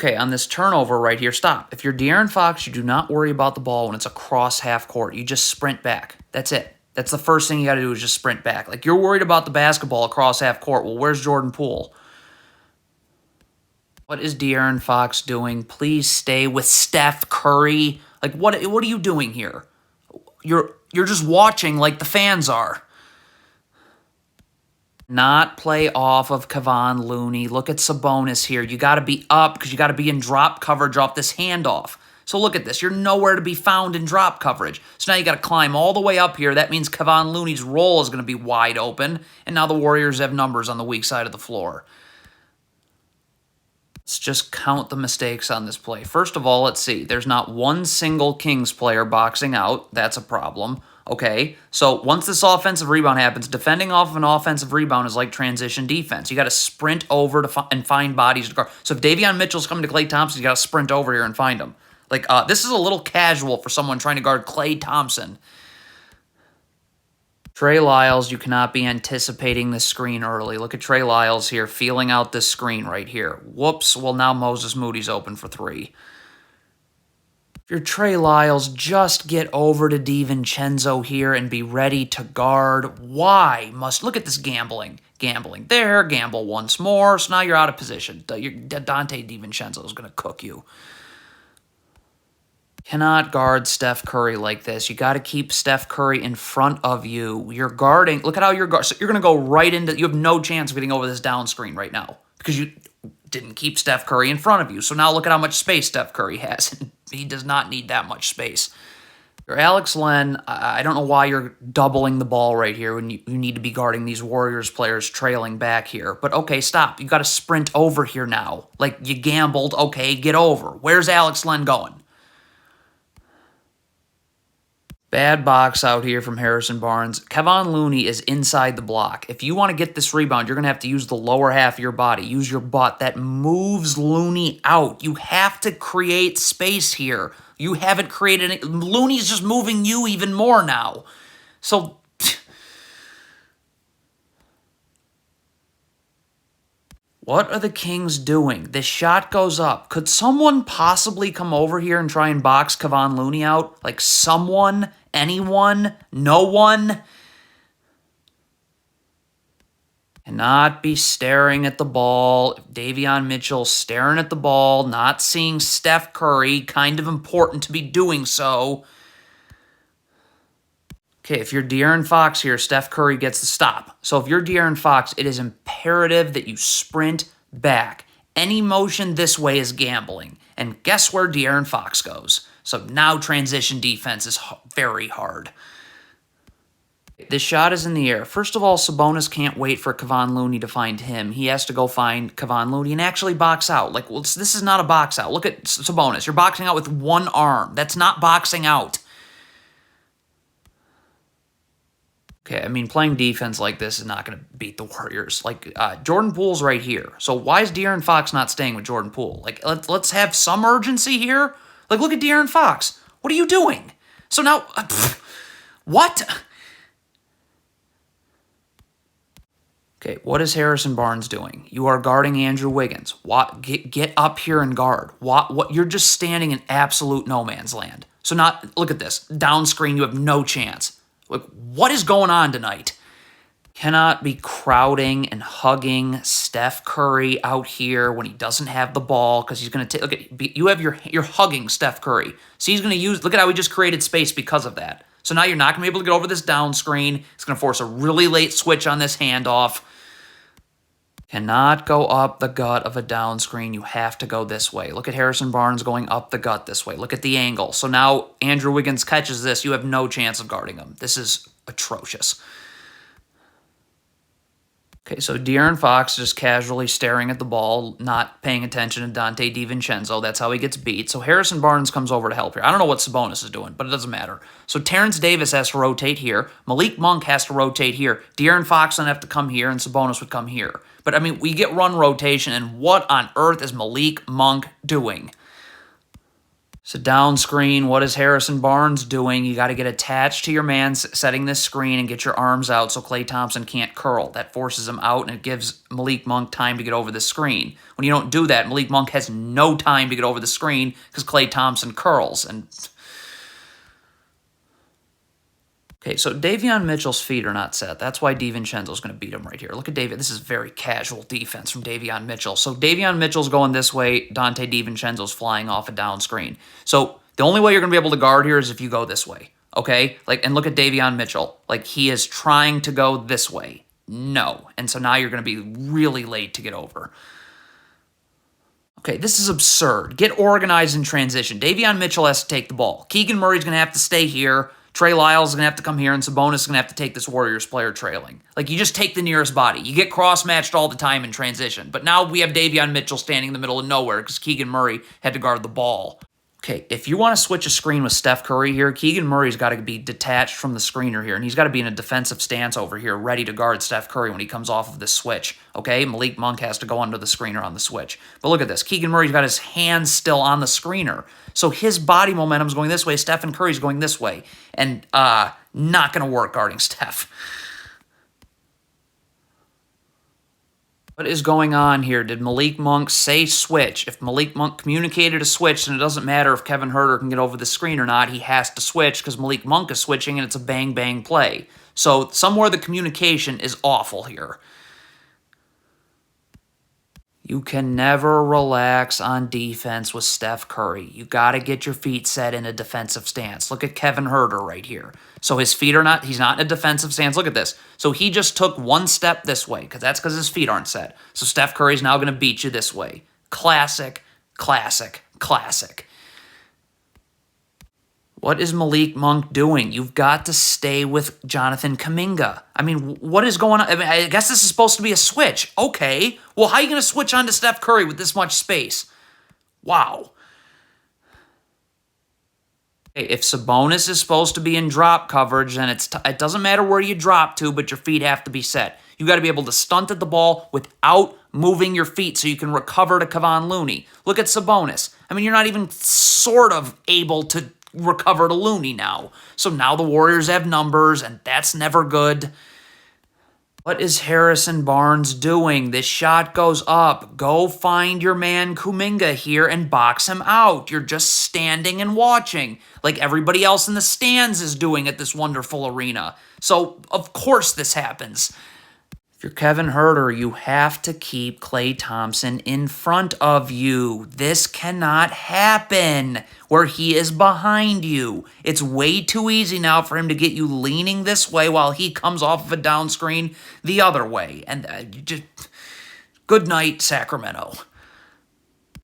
Okay, on this turnover right here, stop. If you're De'Aaron Fox, you do not worry about the ball when it's across half court. You just sprint back. That's it. That's the first thing you got to do is just sprint back. Like, you're worried about the basketball across half court. Well, where's Jordan Poole? What is De'Aaron Fox doing? Please stay with Steph Curry. Like, what are you doing here? You're just watching like the fans are. Not play off of Kevon Looney. Look at Sabonis here. You got to be up because you got to be in drop coverage off this handoff. So look at this. You're nowhere to be found in drop coverage. So now you got to climb all the way up here. That means Kevon Looney's roll is going to be wide open. And now the Warriors have numbers on the weak side of the floor. Let's just count the mistakes on this play. First of all, let's see. There's not one single Kings player boxing out. That's a problem. Okay, so once this offensive rebound happens, defending off of an offensive rebound is like transition defense. You got to sprint over and find bodies to guard. So if Davion Mitchell's coming to Klay Thompson, you got to sprint over here and find him. Like, this is a little casual for someone trying to guard Klay Thompson. Trey Lyles, you cannot be anticipating this screen early. Look at Trey Lyles here, feeling out this screen right here. Whoops, well now Moses Moody's open for three. If you're Trey Lyles, just get over to DiVincenzo here and be ready to guard. Why? Look at this gambling. Gambling there, gamble once more, so now you're out of position. Dante DiVincenzo is going to cook you. Cannot guard Steph Curry like this. You got to keep Steph Curry in front of you. You're guarding. Look at how you're guarding. So you're going to go right into. You have no chance of getting over this down screen right now because you didn't keep Steph Curry in front of you. So now look at how much space Steph Curry has. He does not need that much space. You're Alex Len. I don't know why you're doubling the ball right here when you need to be guarding these Warriors players trailing back here. But okay, stop. You got to sprint over here now. Like, you gambled. Okay, get over. Where's Alex Len going? Bad box out here from Harrison Barnes. Kevon Looney is inside the block. If you want to get this rebound, you're going to have to use the lower half of your body. Use your butt. That moves Looney out. You have to create space here. You haven't created any. Looney's just moving you even more now. So, what are the Kings doing? This shot goes up. Could someone possibly come over here and try and box Kevon Looney out? Like someone? Anyone? No one? Cannot be staring at the ball. Davion Mitchell staring at the ball, not seeing Steph Curry. Kind of important to be doing so. Okay, if you're De'Aaron Fox here, Steph Curry gets the stop. So if you're De'Aaron Fox, it is imperative that you sprint back. Any motion this way is gambling. And guess where De'Aaron Fox goes? So now transition defense is very hard. This shot is in the air. First of all, Sabonis can't wait for Kevon Looney to find him. He has to go find Kevon Looney and actually box out. Like, well, this is not a box out. Look at Sabonis. You're boxing out with one arm. That's not boxing out. Okay, I mean, playing defense like this is not going to beat the Warriors. Like, Jordan Poole's right here. So why is De'Aaron Fox not staying with Jordan Poole? Like, let's have some urgency here. Like, look at De'Aaron Fox. What are you doing? So now, what? Okay, what is Harrison Barnes doing? You are guarding Andrew Wiggins. What? Get up here and guard. What? You're just standing in absolute no man's land. So not, look at this. Down screen, you have no chance. Like, what is going on tonight? Cannot be crowding and hugging Steph Curry out here when he doesn't have the ball because he's going to take. Look at you're hugging Steph Curry. So he's going to use. Look at how he just created space because of that. So now you're not going to be able to get over this down screen. It's going to force a really late switch on this handoff. Cannot go up the gut of a down screen. You have to go this way. Look at Harrison Barnes going up the gut this way. Look at the angle. So now Andrew Wiggins catches this. You have no chance of guarding him. This is atrocious. Okay, so De'Aaron Fox just casually staring at the ball, not paying attention to Dante DiVincenzo. That's how he gets beat. So Harrison Barnes comes over to help here. I don't know what Sabonis is doing, but it doesn't matter. So Terrence Davis has to rotate here. Malik Monk has to rotate here. De'Aaron Fox would have to come here, and Sabonis would come here. But, I mean, we get run rotation, and what on earth is Malik Monk doing? So down screen, what is Harrison Barnes doing? You got to get attached to your man setting this screen and get your arms out so Klay Thompson can't curl. That forces him out and it gives Malik Monk time to get over the screen. When you don't do that, Malik Monk has no time to get over the screen because Klay Thompson curls. Okay, so Davion Mitchell's feet are not set. That's why DiVincenzo's going to beat him right here. Look at Davion. This is very casual defense from Davion Mitchell. So Davion Mitchell's going this way. Dante DiVincenzo's flying off a down screen. So the only way you're going to be able to guard here is if you go this way, okay? And look at Davion Mitchell. He is trying to go this way. No. And so now you're going to be really late to get over. Okay, this is absurd. Get organized in transition. Davion Mitchell has to take the ball. Keegan Murray's going to have to stay here. Trey Lyles is going to have to come here, and Sabonis is going to have to take this Warriors player trailing. You just take the nearest body. You get cross-matched all the time in transition. But now we have Davion Mitchell standing in the middle of nowhere because Keegan Murray had to guard the ball. Okay, if you want to switch a screen with Steph Curry here, Keegan Murray's got to be detached from the screener here, and he's got to be in a defensive stance over here, ready to guard Steph Curry when he comes off of this switch, okay? Malik Monk has to go under the screener on the switch. But look at this. Keegan Murray's got his hands still on the screener, so his body momentum's going this way. Stephen Curry's going this way, and not going to work guarding Steph. What is going on here? Did Malik Monk say switch? If Malik Monk communicated a switch, then it doesn't matter if Kevin Huerter can get over the screen or not. He has to switch because Malik Monk is switching and it's a bang-bang play. So somewhere the communication is awful here. You can never relax on defense with Steph Curry. You got to get your feet set in a defensive stance. Look at Kevin Huerter right here. So his feet are not, he's not in a defensive stance. Look at this. So he just took one step this way because his feet aren't set. So Steph Curry's now going to beat you this way. Classic, classic, classic. What is Malik Monk doing? You've got to stay with Jonathan Kuminga. I mean, what is going on? I guess this is supposed to be a switch. Okay. Well, how are you going to switch on to Steph Curry with this much space? Wow. If Sabonis is supposed to be in drop coverage, then it doesn't matter where you drop to, but your feet have to be set. You got to be able to stunt at the ball without moving your feet so you can recover to Kevon Looney. Look at Sabonis. I mean, you're not even sort of able to recover to Looney now. So now the Warriors have numbers, and that's never good. What is Harrison Barnes doing? This shot goes up. Go find your man Kuminga here and box him out. You're just standing and watching like everybody else in the stands is doing at this wonderful arena. So, of course this happens. If you're Kevin Huerter, you have to keep Klay Thompson in front of you. This cannot happen where he is behind you. It's way too easy now for him to get you leaning this way while he comes off of a down screen the other way. And good night, Sacramento.